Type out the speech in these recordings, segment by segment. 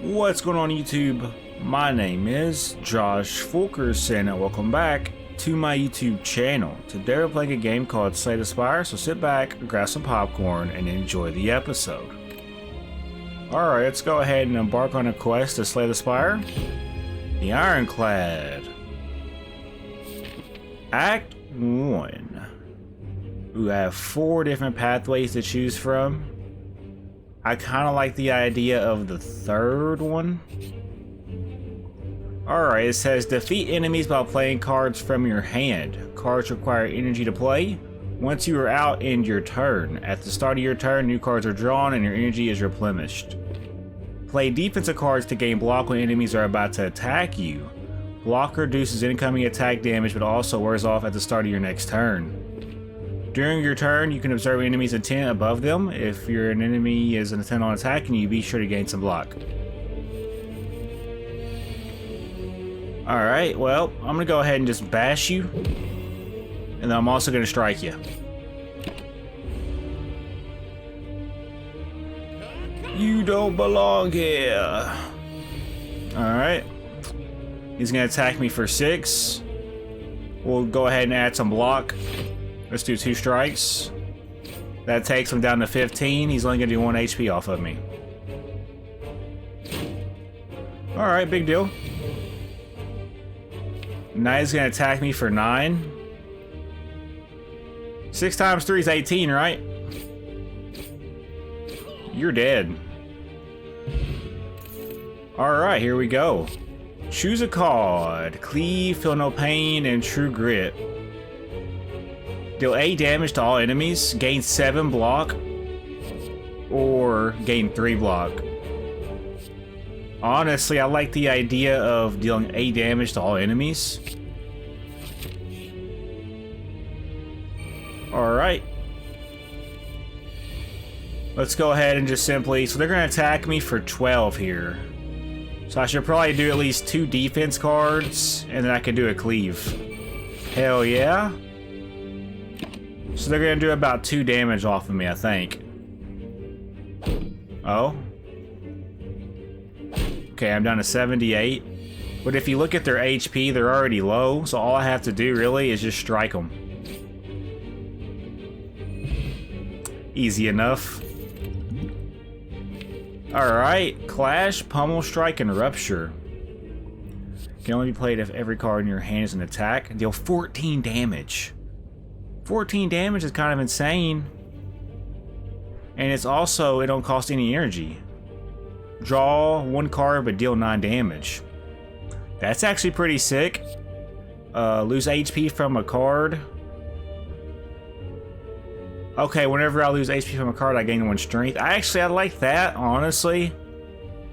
What's going on YouTube? My name is Josh Fulkerson and welcome back to my YouTube channel. Today we're playing a game called Spire, so sit back, grab some popcorn, and enjoy the episode. Alright, let's go ahead and embark on a quest to slay the Spire. The Ironclad. Act 1. We have 4 different pathways to choose from. I kind of like the idea of the third one. Alright, it says defeat enemies by playing cards from your hand. Cards require energy to play. Once you are out, end your turn. At the start of your turn, new cards are drawn and your energy is replenished. Play defensive cards to gain block when enemies are about to attack you. Block reduces incoming attack damage but also wears off at the start of your next turn. During your turn, you can observe enemies' intent above them. If your enemy is intent on attacking you, be sure to gain some block. Alright, well, I'm gonna go ahead and just bash you. And then I'm also gonna strike you. You don't belong here. Alright. He's gonna attack me for 6. We'll go ahead and add some block. Let's do 2 strikes. That takes him down to 15. He's only gonna do 1 HP off of me. Alright, big deal. Now he's gonna attack me for 9. 6 times 3 is 18, right? You're dead. Alright, here we go. Choose a card. Cleave, feel no pain, and true grit. Deal 8 damage to all enemies, gain 7 block, or gain 3 block. Honestly, I like the idea of dealing 8 damage to all enemies. Alright. Let's go ahead and just simply... So they're going to attack me for 12 here. So I should probably do at least 2 defense cards, and then I can do a cleave. Hell yeah. So they're gonna do about 2 damage off of me, I think. Oh. Okay, I'm down to 78. But if you look at their HP, they're already low, so all I have to do really is just strike them. Easy enough. Alright, Clash, Pummel Strike, and Rupture. Can only be played if every card in your hand is an attack. Deal 14 damage. 14 damage is kind of insane. And it's also, it don't cost any energy. Draw 1 card but deal 9 damage. That's actually pretty sick. Lose HP from a card. Okay, whenever I lose HP from a card, I gain 1 strength. I like that, honestly.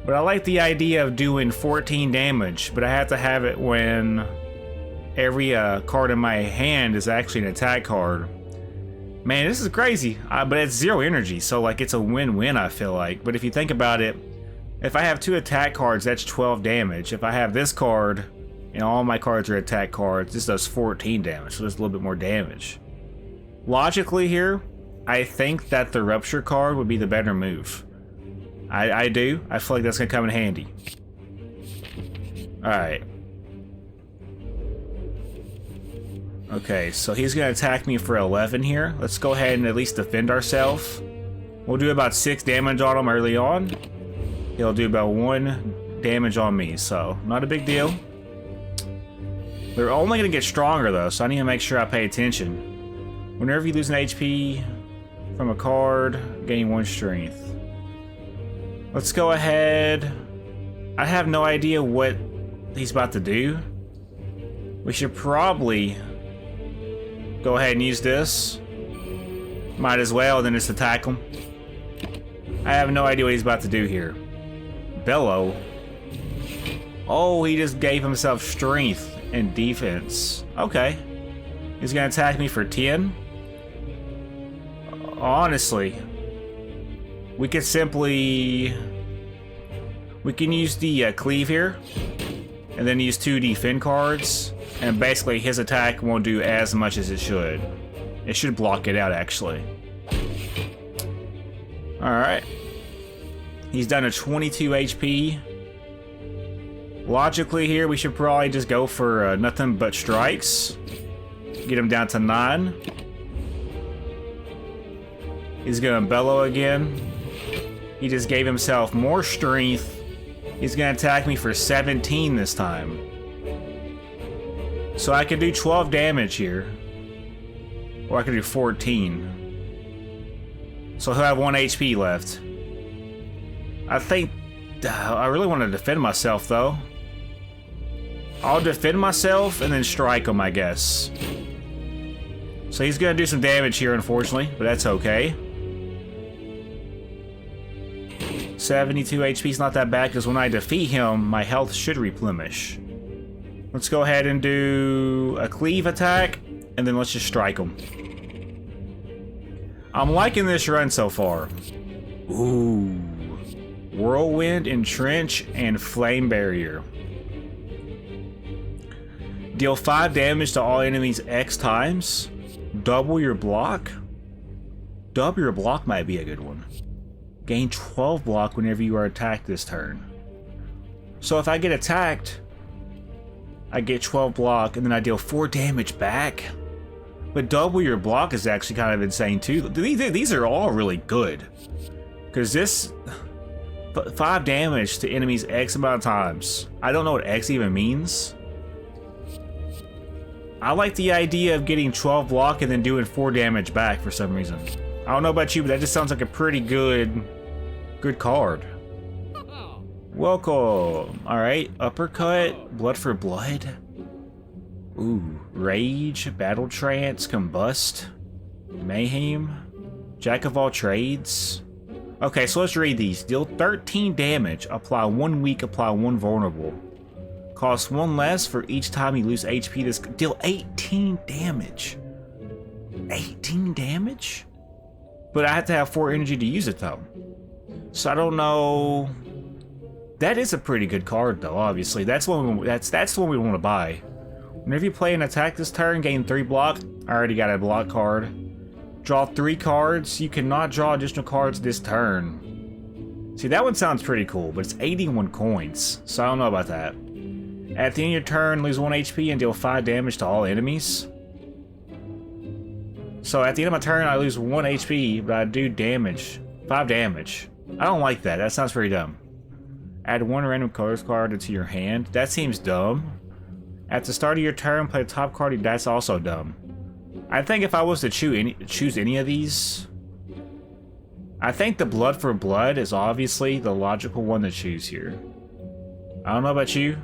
But I like the idea of doing 14 damage, but I have to have it when every card in my hand is actually an attack card. Man, this is crazy. But it's 0 energy, so like it's a win-win, I feel like. But if you think about it, if I have 2 attack cards, that's 12 damage. If I have this card, and all my cards are attack cards, this does 14 damage, so there's a little bit more damage. Logically here, I think that the Rupture card would be the better move. I do. I feel like that's gonna come in handy. Alright. Okay, so he's gonna attack me for 11 here. Let's go ahead and at least defend ourselves. We'll do about 6 damage on him early on. He'll do about 1 damage on me, so not a big deal. They're only gonna get stronger though, so I need to make sure I pay attention. Whenever you lose an HP from a card, gain 1 strength. Let's go ahead. I have no idea what he's about to do. We should probably go ahead and use this. Might as well, then just attack him. I have no idea what he's about to do here. Bellow. Oh, he just gave himself strength and defense. Okay. He's gonna attack me for 10. Honestly, we could simply... We can use the cleave here, and then use 2 defend cards, and basically his attack won't do as much as it should. It should block it out, actually. Alright. He's down to 22 HP. Logically here, we should probably just go for nothing but strikes. Get him down to 9. He's gonna bellow again. He just gave himself more strength. He's gonna attack me for 17 this time. So I can do 12 damage here. Or I can do 14. So he'll have 1 HP left. I think... I really want to defend myself, though. I'll defend myself and then strike him, I guess. So he's going to do some damage here, unfortunately. But that's okay. 72 HP is not that bad, because when I defeat him, my health should replenish. Let's go ahead and do a cleave attack. And then let's just strike him. I'm liking this run so far. Ooh. Whirlwind, Entrench, and Flame Barrier. Deal 5 damage to all enemies X times. Double your block. Double your block might be a good one. Gain 12 block whenever you are attacked this turn. So if I get attacked, I get 12 block, and then I deal 4 damage back. But double your block is actually kind of insane too. These are all really good. Because this... 5 damage to enemies X amount of times. I don't know what X even means. I like the idea of getting 12 block and then doing 4 damage back for some reason. I don't know about you, but that just sounds like a pretty good card. Welcome. Alright, uppercut, blood for blood. Ooh, Rage, Battle Trance, Combust, Mayhem, Jack of all trades. Okay, so let's read these. Deal 13 damage, apply 1 weak, apply 1 vulnerable. Cost 1 less for each time you lose HP. This deal 18 damage. 18 damage? But I have to have 4 energy to use it though. So I don't know. That is a pretty good card though, obviously. That's the one we want to buy. Whenever you play an attack this turn, gain 3 block. I already got a block card. Draw 3 cards. You cannot draw additional cards this turn. See, that one sounds pretty cool, but it's 81 coins, so I don't know about that. At the end of your turn, lose 1 HP and deal 5 damage to all enemies. So at the end of my turn, I lose 1 HP, but I do damage. 5 damage. I don't like that. That sounds pretty dumb. Add 1 random colors card into your hand. That seems dumb. At the start of your turn, play the top card. That's also dumb. I think if I was to choose any of these, I think the blood for blood is obviously the logical one to choose here. I don't know about you.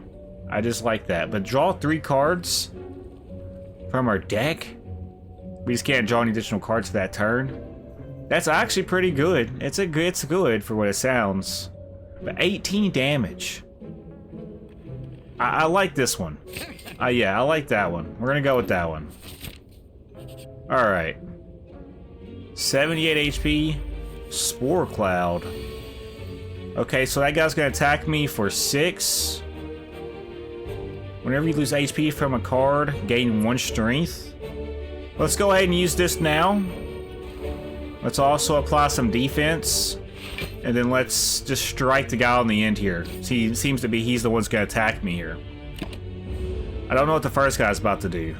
I just like that. But draw 3 cards from our deck. We just can't draw any additional cards for that turn. That's actually pretty good. It's good for what it sounds. But 18 damage. I like this one. Yeah, I like that one. We're gonna go with that one. Alright. 78 HP. Spore Cloud. Okay, so that guy's gonna attack me for 6. Whenever you lose HP from a card, gain 1 strength. Let's go ahead and use this now. Let's also apply some defense. And then let's just strike the guy on the end here. See, it seems to be he's the one who's gonna attack me here. I don't know what the first guy's about to do.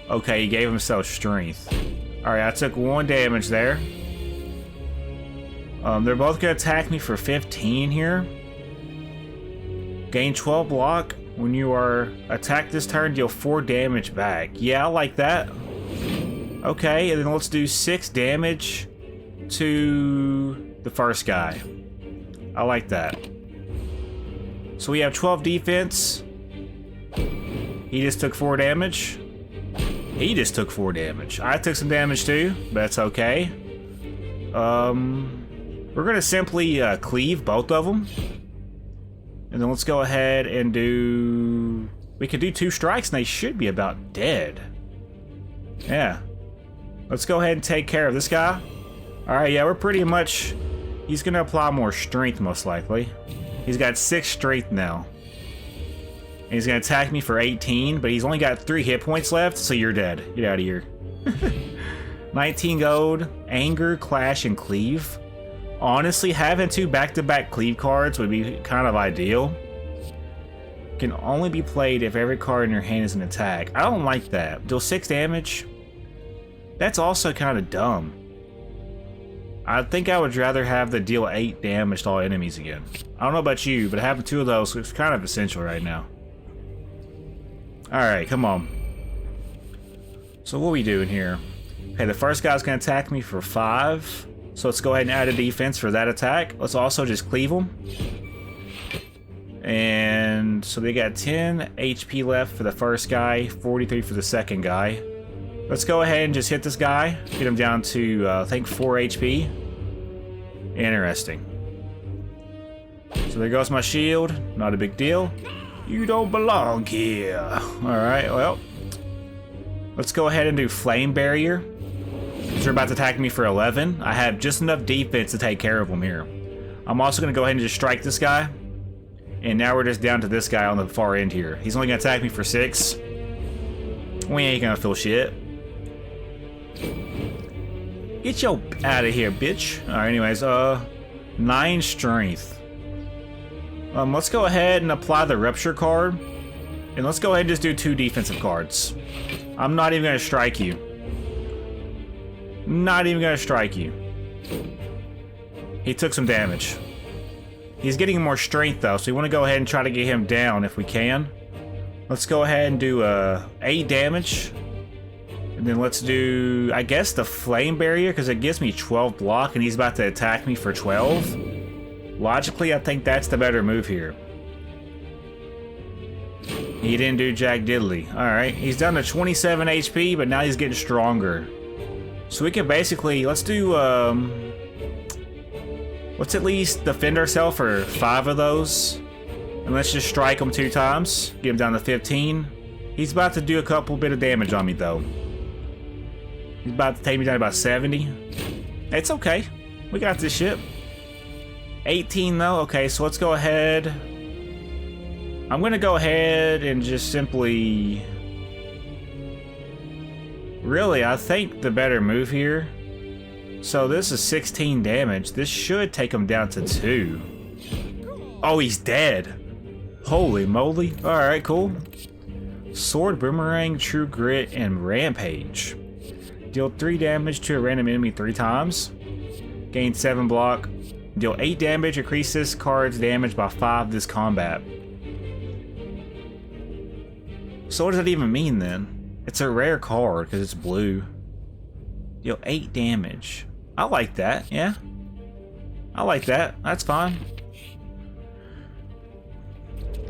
Okay, he gave himself strength. Alright, I took 1 damage there. They're both gonna attack me for 15 here. Gain 12 block. When you are attacked this turn, deal 4 damage back. Yeah, I like that. Okay, and then let's do 6 damage to the first guy. I like that. So we have 12 defense. He just took 4 damage. He just took 4 damage. I took some damage too, but that's okay. We're gonna simply cleave both of them. And then let's go ahead and do... We could do 2 strikes and they should be about dead. Yeah. Let's go ahead and take care of this guy. Alright, yeah, we're pretty much... He's gonna apply more strength, most likely. He's got 6 strength now. And he's gonna attack me for 18, but he's only got 3 hit points left, so you're dead. Get out of here. 19 gold, Anger, Clash, and Cleave. Honestly, having 2 back-to-back cleave cards would be kind of ideal. can only be played if every card in your hand is an attack. I don't like that. Deal 6 damage? That's also kind of dumb. I think I would rather have the deal 8 damage to all enemies again. I don't know about you, but having 2 of those is kind of essential right now. Alright, come on. So what are we doing here? Okay, the first guy's going to attack me for 5. So let's go ahead and add a defense for that attack. Let's also just cleave him. And so they got 10 HP left for the first guy, 43 for the second guy. Let's go ahead and just hit this guy. Get him down to, I think, 4 HP. Interesting. So there goes my shield. Not a big deal. You don't belong here. Alright, well. Let's go ahead and do Flame Barrier. They're about to attack me for 11. I have just enough defense to take care of them here. I'm also going to go ahead and just strike this guy. And now we're just down to this guy on the far end here. He's only going to attack me for 6. We ain't going to feel shit. Get your out of here, bitch. Alright, anyways, 9 strength. Let's go ahead and apply the Rupture card. And let's go ahead and just do 2 defensive cards. I'm not even going to strike you. Not even gonna strike you. He took some damage. He's getting more strength though, so we want to go ahead and try to get him down if we can. Let's go ahead and do 8 damage. And then let's do, I guess, the Flame Barrier, because it gives me 12 block and he's about to attack me for 12. Logically, I think that's the better move here. He didn't do jack diddly. Alright, he's down to 27 HP, but now he's getting stronger. So we can basically, let's do, let's at least defend ourselves for 5 of those. And let's just strike him 2 times. Get him down to 15. He's about to do a couple bit of damage on me though. He's about to take me down to about 70. It's okay. We got this shit. 18 though. Okay, so let's go ahead. I'm gonna go ahead and just simply... Really, I think the better move here. So this is 16 damage. This should take him down to 2. Oh, he's dead. Holy moly. Alright, cool. Sword, Boomerang, True Grit, and Rampage. Deal 3 damage to a random enemy 3 times. Gain 7 block. Deal 8 damage. Increase this card's damage by 5 this combat. So what does that even mean then? It's a rare card because it's blue. Deal 8 damage. I like that, yeah. I like that. That's fine.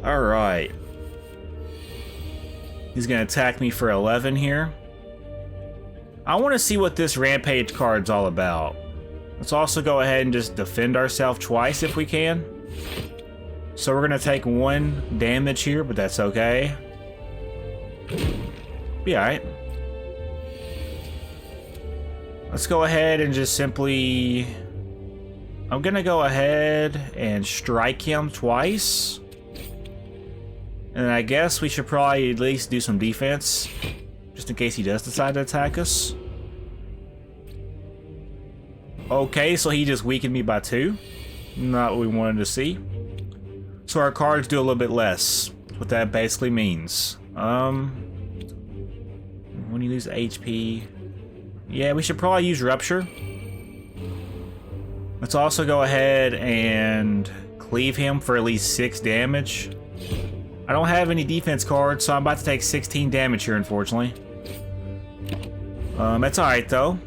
Alright. He's going to attack me for 11 here. I want to see what this Rampage card's all about. Let's also go ahead and just defend ourselves twice if we can. So we're going to take 1 damage here, but that's okay. Be alright. Let's go ahead and just simply... I'm gonna go ahead and strike him twice. And I guess we should probably at least do some defense. Just in case he does decide to attack us. Okay, so he just weakened me by 2. Not what we wanted to see. So our cards do a little bit less. What that basically means. When you lose HP... Yeah, we should probably use Rupture. Let's also go ahead and cleave him for at least 6 damage. I don't have any defense cards, so I'm about to take 16 damage here, unfortunately. That's alright, though.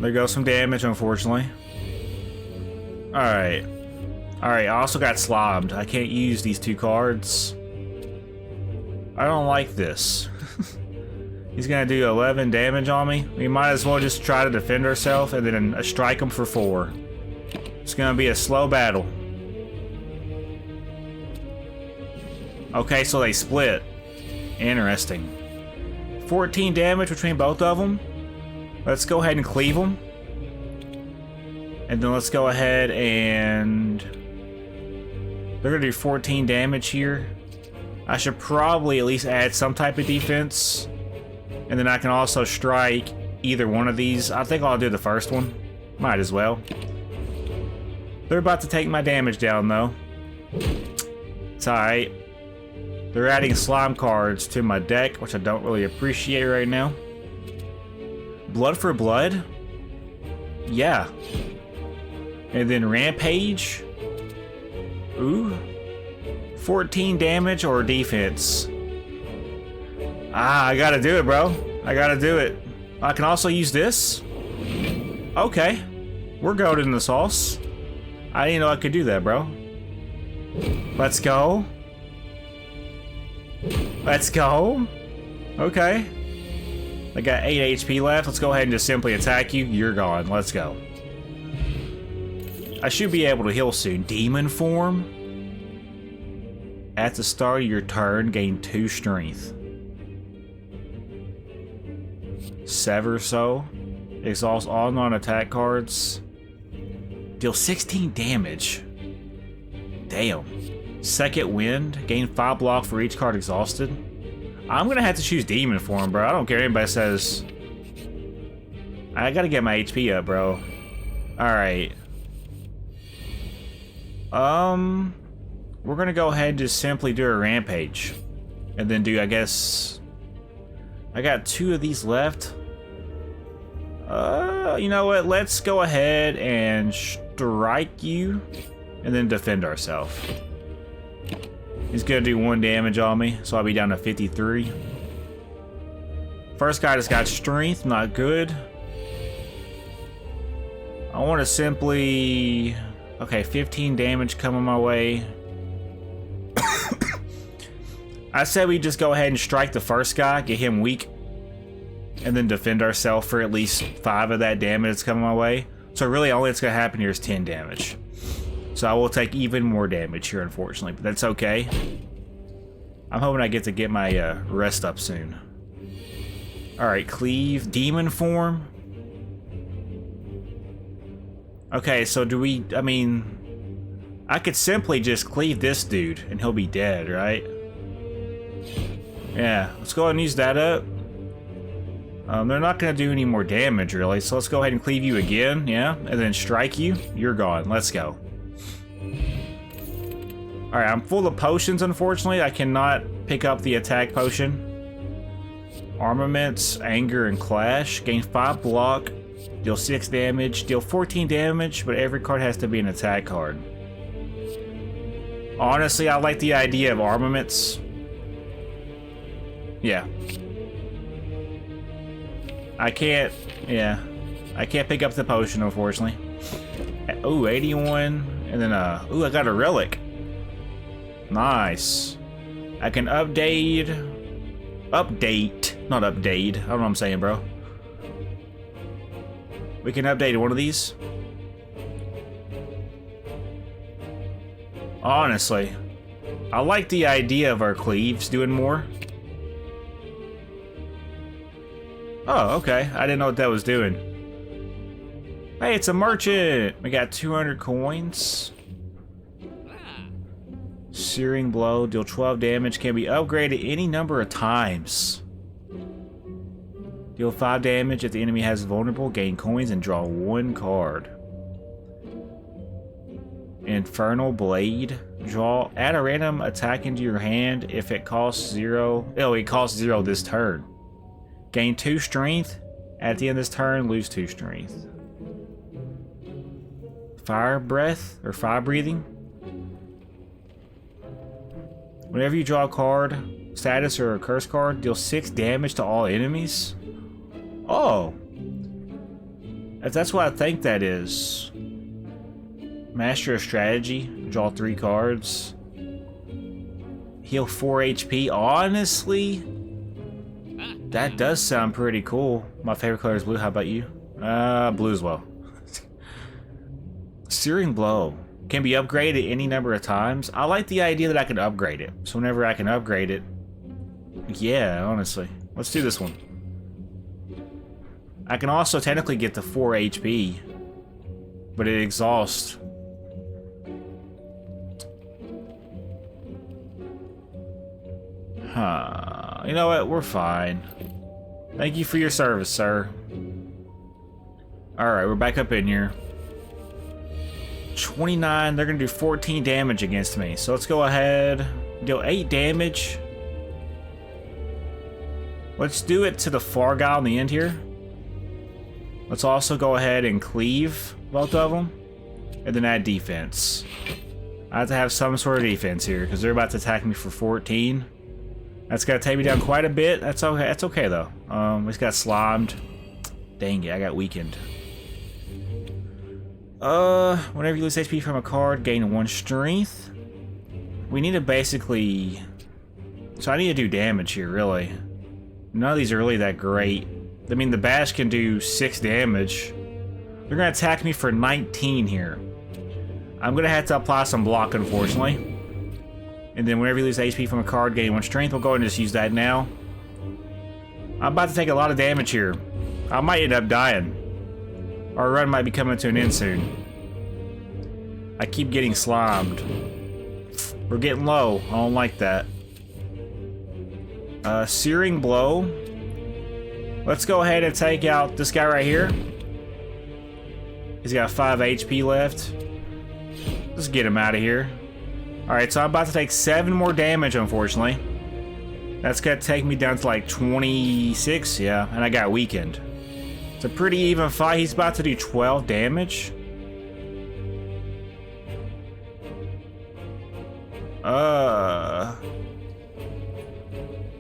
There goes some damage, unfortunately. Alright. Alright, I also got slobbed. I can't use these 2 cards. I don't like this. He's gonna do 11 damage on me. We might as well just try to defend ourselves and then strike him for 4. It's gonna be a slow battle. Okay, so they split. Interesting. 14 damage between both of them. Let's go ahead and cleave them. And then let's go ahead and... They're gonna do 14 damage here. I should probably at least add some type of defense. And then I can also strike either one of these. I think I'll do the first one. Might as well. They're about to take my damage down though. It's alright. They're adding slime cards to my deck, which I don't really appreciate right now. Blood for blood? Yeah. And then Rampage? Ooh. 14 damage or defense? Ah, I gotta do it, bro. I gotta do it. I can also use this? Okay. We're goated in the sauce. I didn't know I could do that, bro. Let's go. Let's go. Okay. I got 8 HP left. Let's go ahead and just simply attack you. You're gone. Let's go. I should be able to heal soon. Demon form? At the start of your turn, gain 2 strength. Sever Soul. Exhaust all non-attack cards. Deal 16 damage. Damn. Second Wind. Gain 5 block for each card exhausted. I'm gonna have to choose Demon form, bro. I don't care what anybody says. I gotta get my HP up, bro. Alright. We're gonna go ahead and just simply do a Rampage. And then do, I guess... I got 2 of these left. You know what? Let's go ahead and strike you. And then defend ourselves. He's gonna do 1 damage on me, so I'll be down to 53. First guy just got strength, not good. I want to simply... Okay, 15 damage coming my way. I said we just go ahead and strike the first guy, get him weak, and then defend ourselves for at least 5 of that damage that's coming my way. So really, all that's gonna happen here is 10 damage. So I will take even more damage here, unfortunately, but that's okay. I'm hoping I get my rest up soon. Alright, cleave. Demon form. Okay, so do we... I mean... I could simply just cleave this dude, and he'll be dead, right? Yeah, let's go ahead and use that up. They're not going to do any more damage, really, so let's go ahead and cleave you again, yeah? And then strike you. You're gone. Let's go. Alright, I'm full of potions, unfortunately. I cannot pick up the attack potion. Armaments, Anger, and Clash. Gain 5 block. Deal 6 damage. Deal 14 damage, but every card has to be an attack card. Honestly, I like the idea of Armaments. Yeah. I can't pick up the potion, unfortunately. Ooh, 81. And then, ooh, I got a relic. Nice. I can update, not update. I don't know what I'm saying, bro. We can update one of these. Honestly, I like the idea of our cleaves doing more. Oh, okay. I didn't know what that was doing. Hey, it's a merchant! We got 200 coins. Searing Blow, deal 12 damage, can be upgraded any number of times. Deal 5 damage if the enemy has vulnerable, gain coins, and draw 1 card. Infernal Blade, add a random attack into your hand if it costs 0. Oh, it costs 0 this turn. Gain 2 strength. At the end of this turn, lose 2 strength. Fire Breath, or Fire Breathing. Whenever you draw a card, status or a curse card, deal 6 damage to all enemies. Oh. If that's what I think that is. Master of Strategy, draw 3 cards. Heal 4 HP. Honestly, that does sound pretty cool. My favorite color is blue. How about you? Blue as well. Searing Blow can be upgraded any number of times. I like the idea that I can upgrade it. So whenever I can upgrade it, yeah, honestly. Let's do this one. I can also technically get the 4 HP, but it exhausts. Huh. You know what? We're fine. Thank you for your service, sir. Alright, we're back up in here. 29, they're gonna do 14 damage against me. So let's go ahead, deal 8 damage. Let's do it to the far guy on the end here. Let's also go ahead and cleave both of them, and then add defense. I have to have some sort of defense here, because they're about to attack me for 14. That's gonna take me down quite a bit. That's okay. That's okay though. We just got slimed. Dang it, I got weakened. Whenever you lose HP from a card, gain 1 strength. We need to basically... So I need to do damage here, really. None of these are really that great. I mean, the bash can do 6 damage. They're gonna attack me for 19 here. I'm gonna have to apply some block, unfortunately. And then whenever you lose HP from a card, gain 1 strength. We'll go ahead and just use that now. I'm about to take a lot of damage here. I might end up dying. Our run might be coming to an end soon. I keep getting slimed. We're getting low. I don't like that. Searing Blow. Let's go ahead and take out this guy right here. He's got 5 HP left. Let's get him out of here. Alright, so I'm about to take 7 more damage, unfortunately. That's gonna take me down to like 26, yeah, and I got weakened. It's a pretty even fight. He's about to do 12 damage.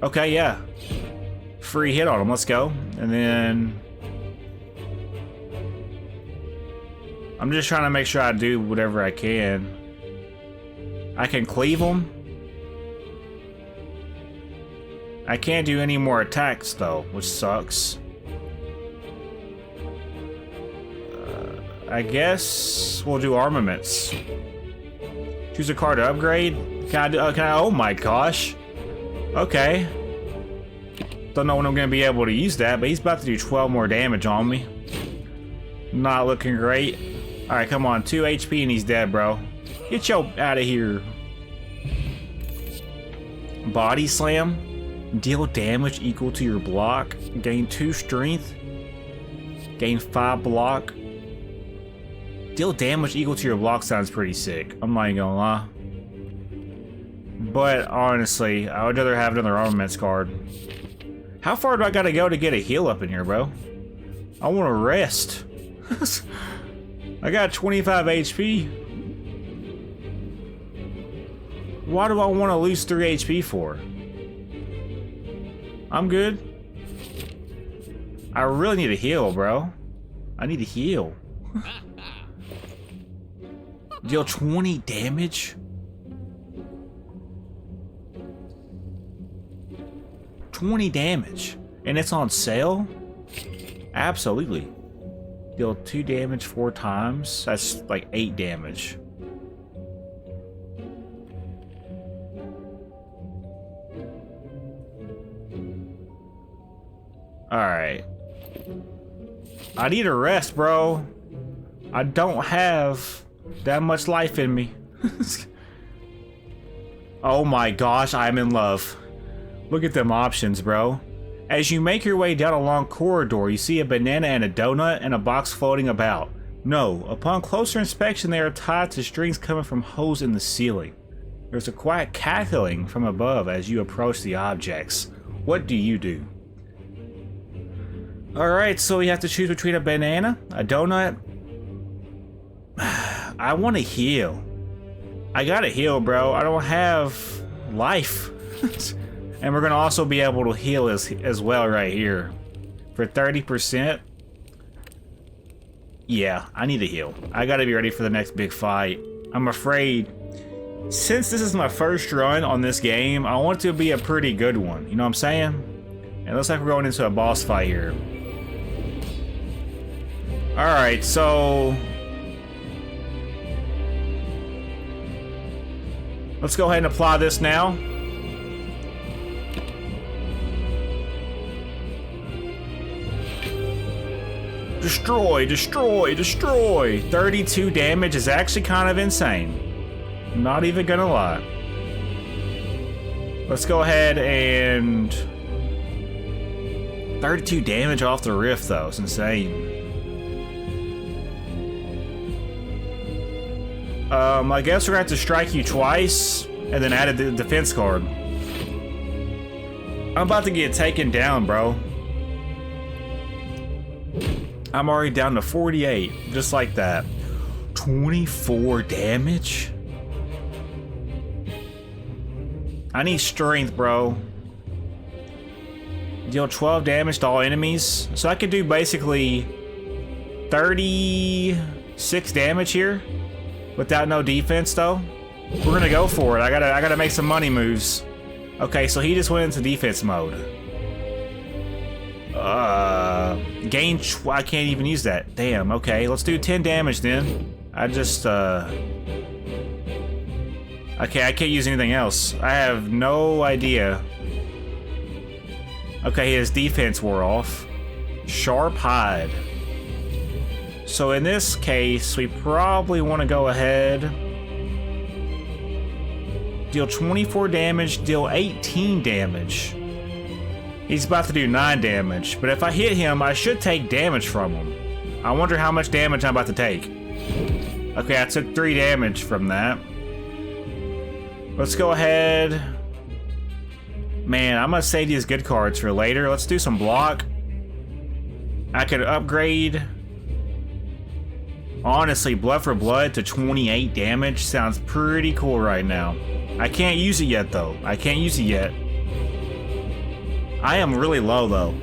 Okay, yeah. Free hit on him, let's go. And then... I'm just trying to make sure I do whatever I can. I can cleave him. I can't do any more attacks though, which sucks. I guess we'll do armaments. Choose a card to upgrade. Can I do, oh my gosh. Okay. Don't know when I'm gonna be able to use that, but he's about to do 12 more damage on me. Not looking great. Alright, come on, 2 HP and he's dead, bro. Get your out of here. Body Slam. Deal damage equal to your block. Gain 2 strength. Gain 5 block. Deal damage equal to your block sounds pretty sick. I'm not even gonna lie. But honestly, I would rather have another armaments card. How far do I gotta go to get a heal up in here, bro? I wanna rest. I got 25 HP. Why do I want to lose 3 HP for? I'm good. I really need a heal, bro. I need a heal. Deal 20 damage? 20 damage. And it's on sale? Absolutely. Deal 2 damage 4 times. That's like 8 damage. Alright. I need a rest, bro. I don't have that much life in me. Oh my gosh, I'm in love. Look at them options, bro. As you make your way down a long corridor, you see a banana and a donut and a box floating about. No, upon closer inspection, they are tied to strings coming from holes in the ceiling. There's a quiet cackling from above as you approach the objects. What do you do? Alright, so we have to choose between a banana, a donut. I want to heal. I gotta heal, bro. I don't have life. And we're gonna also be able to heal as well right here. For 30%. Yeah, I need to heal. I gotta be ready for the next big fight. I'm afraid, since this is my first run on this game, I want it to be a pretty good one. You know what I'm saying? It looks like we're going into a boss fight here. Alright, so... let's go ahead and apply this now. Destroy, destroy, destroy! 32 damage is actually kind of insane. Not even gonna lie. Let's go ahead and... 32 damage off the rift though, it's insane. I guess we're gonna have to strike you twice and then add a defense card. I'm about to get taken down, bro. I'm already down to 48, just like that. 24 damage? I need strength, bro. Deal 12 damage to all enemies. So I could do basically 36 damage here without no defense, though. We're gonna go for it. I gotta make some money moves. Okay, so he just went into defense mode. I can't even use that. Damn, okay, let's do 10 damage then. Okay, I can't use anything else. I have no idea. Okay, his defense wore off. Sharp hide. So in this case, we probably want to go ahead. Deal 24 damage, deal 18 damage. He's about to do 9 damage, but if I hit him, I should take damage from him. I wonder how much damage I'm about to take. Okay, I took 3 damage from that. Let's go ahead. Man, I'm gonna save these good cards for later. Let's do some block. I could upgrade. Honestly, Blood for Blood to 28 damage sounds pretty cool right now. I can't use it yet, though. I can't use it yet. I am really low, though.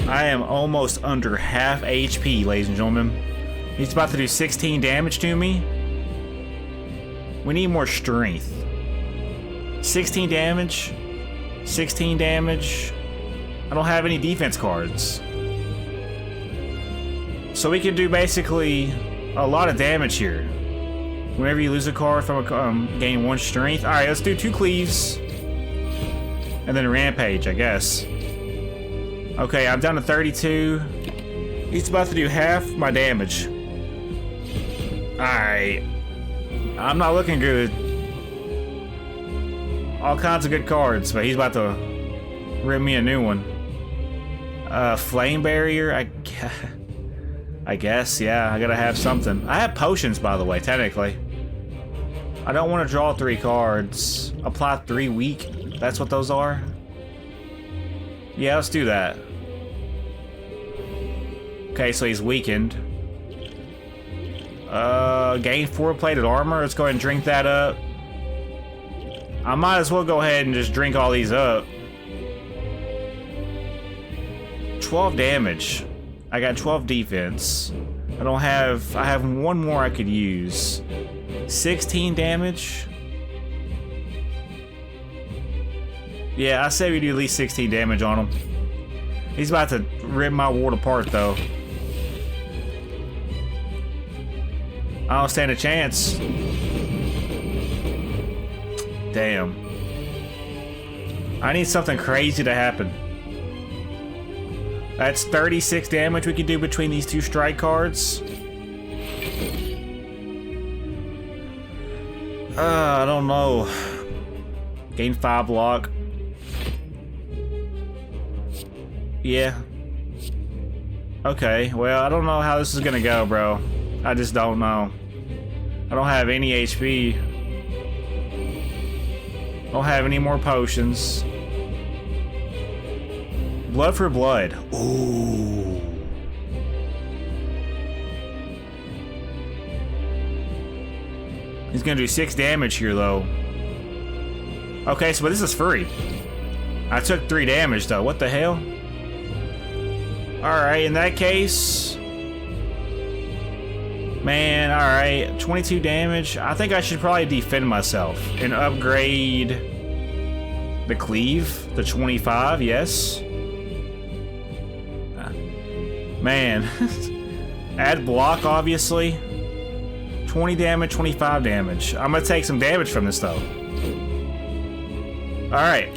I am almost under half HP, ladies and gentlemen. He's about to do 16 damage to me. We need more strength. 16 damage. 16 damage. I don't have any defense cards. So we can do basically a lot of damage here. Whenever you lose a card from a gain 1 strength. Alright, let's do 2 cleaves. And then Rampage, I guess. Okay, I'm down to 32. He's about to do half my damage. Alright. I'm not looking good. All kinds of good cards, but he's about to rip me a new one. Flame Barrier, I guess, yeah, I gotta have something. I have potions, by the way, technically. I don't want to draw 3 cards. Apply 3 weak. That's what those are? Yeah, let's do that. Okay, so he's weakened. Gain 4 plated armor. Let's go ahead and drink that up. I might as well go ahead and just drink all these up. 12 damage. I got 12 defense. I have 1 more I could use. 16 damage. Yeah, I say we do at least 16 damage on him. He's about to rip my ward apart, though. I don't stand a chance. Damn. I need something crazy to happen. That's 36 damage we can do between these 2 strike cards. I don't know. Gain 5 block. Yeah. Okay, well, I don't know how this is gonna go, bro. I just don't know. I don't have any HP. Don't have any more potions. Blood for Blood. Ooh. He's gonna do 6 damage here, though. Okay, so but this is free. I took 3 damage, though. What the hell? Alright, in that case... Man, alright. 22 damage. I think I should probably defend myself and upgrade the cleave to 25, yes. Man. Add block, obviously. 20 damage, 25 damage. I'm gonna take some damage from this, though. Alright.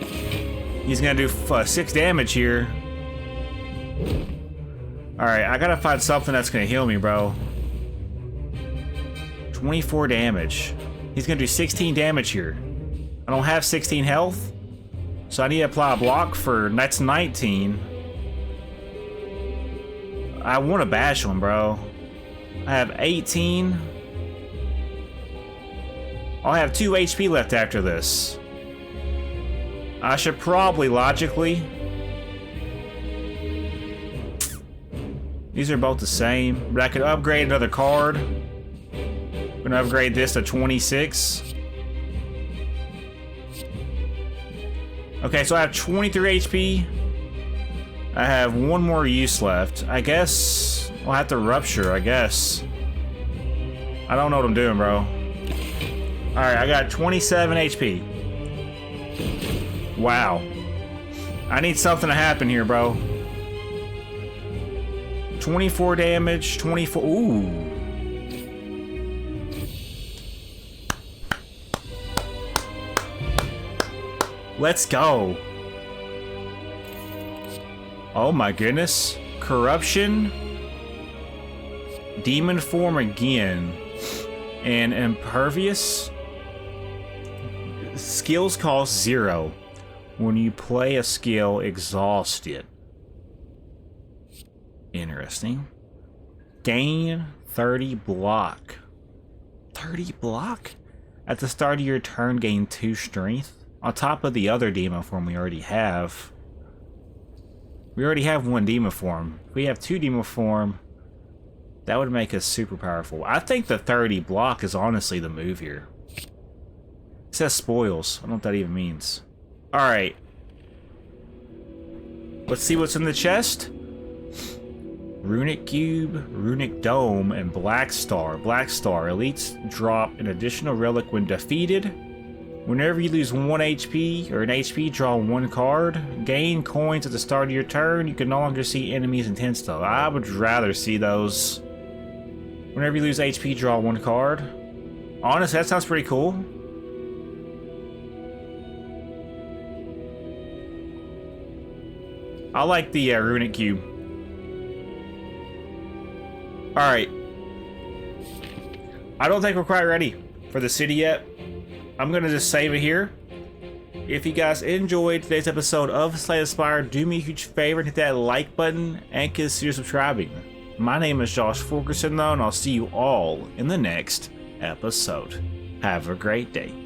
He's gonna do 6 damage here. Alright, I gotta find something that's gonna heal me, bro. 24 damage. He's gonna do 16 damage here. I don't have 16 health, so I need to apply a block for that's 19. I want to bash him, bro. I have 18. I'll have 2 HP left after this. I should probably logically. These are both the same, but I could upgrade another card. I'm gonna upgrade this to 26. Okay, so I have 23 HP. I have 1 more use left. I guess I'll have to rupture, I guess. I don't know what I'm doing, bro. Alright, I got 27 HP. Wow. I need something to happen here, bro. 24 damage, 24. Ooh. Let's go. Oh my goodness. Corruption. Demon form again. And impervious. Skills cost 0. When you play a skill, exhaust it. Interesting. Gain 30 block. 30 block? At the start of your turn, gain 2 strength. On top of the other demon form we already have. We already have 1 demon form. If we have 2 demon form, that would make us super powerful. I think the 30 block is honestly the move here. It says spoils. I don't know what that even means. Alright. Let's see what's in the chest. Runic Cube, Runic Dome, and Black Star. Black Star. Elites drop an additional relic when defeated. Whenever you lose 1 HP or an HP, draw 1 card. Gain coins at the start of your turn. You can no longer see enemies and 10 stuff. I would rather see those. Whenever you lose HP, draw 1 card. Honestly, that sounds pretty cool. I like the Runic Cube. Alright. I don't think we're quite ready for the city yet. I'm gonna just save it here. If you guys enjoyed today's episode of Slay the Spire, do me a huge favor and hit that like button and consider subscribing. My name is Josh Fulkerson though, and I'll see you all in the next episode. Have a great day.